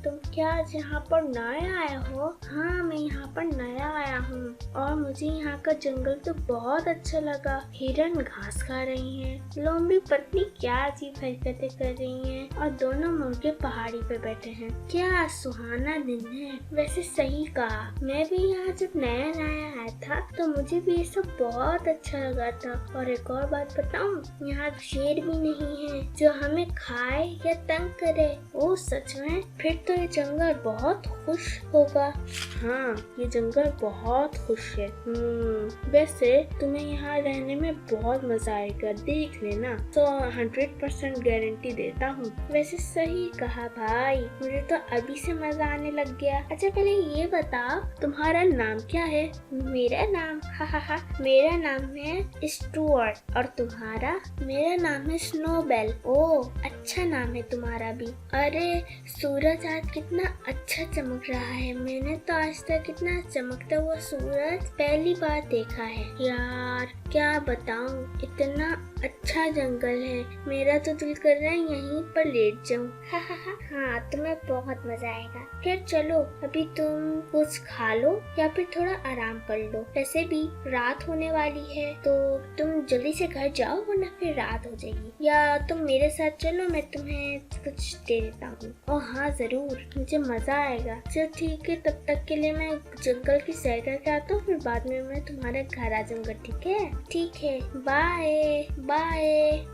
तुम क्या आज यहाँ पर नए आए हो? हाँ, मैं यहाँ पर नया आया हूँ और मुझे यहाँ का जंगल तो बहुत अच्छा लगा। हिरन घास खा रही हैं, लोमड़ी पत्नी क्या अजीब हरकतें कर रही हैं और दोनों मुर्गे पहाड़ी पे बैठे हैं। क्या सुहाना दिन है। वैसे सही कहा, मैं भी यहाँ जब नया नया आया था तो मुझे भी ये सब बहुत अच्छा लगा था। और एक और बात बताऊँ, यहाँ शेर भी नहीं है जो हमें खाए या तंग करे। ओ सच में? फिर तो ये जंगल बहुत खुश होगा। हाँ, ये जंगल बहुत खुश है। वैसे तुम्हें यहाँ रहने में बहुत मजा आएगा, देख लेना। तो 100% गारंटी देता हूँ। वैसे सही कहा भाई, मुझे तो अभी से मजा आने लग गया। अच्छा पहले ये बताओ, तुम्हारा नाम क्या है? मेरा नाम मेरा नाम है स्टुअर्ट। और तुम्हारा? मेरा नाम है स्नोबेल। ओ अच्छा नाम है तुम्हारा भी। अरे सूरज आज कितना अच्छा चमक रहा है। मैंने तो आज तक इतना चमकता हुआ सूरज पहली बार देखा है। यार क्या बताऊं, इतना अच्छा जंगल है, मेरा तो दिल कर रहा है यहीं पर लेट जाऊं। हाँ तुम्हें बहुत मजा आएगा। फिर चलो अभी तुम कुछ खा लो या फिर थोड़ा आराम कर लो। वैसे भी रात होने वाली है तो तुम जल्दी से घर जाओ वरना फिर रात हो जाएगी। या तुम मेरे साथ चलो, मैं तुम्हें कुछ दे देता हूँ। और हाँ जरूर, मुझे मजा आएगा। चल ठीक है, तब तक के लिए मैं जंगल की सैर करके आता हूँ, फिर बाद में मैं तुम्हारे घर आ जाऊंगा। ठीक है? ठीक है, बाय बाय।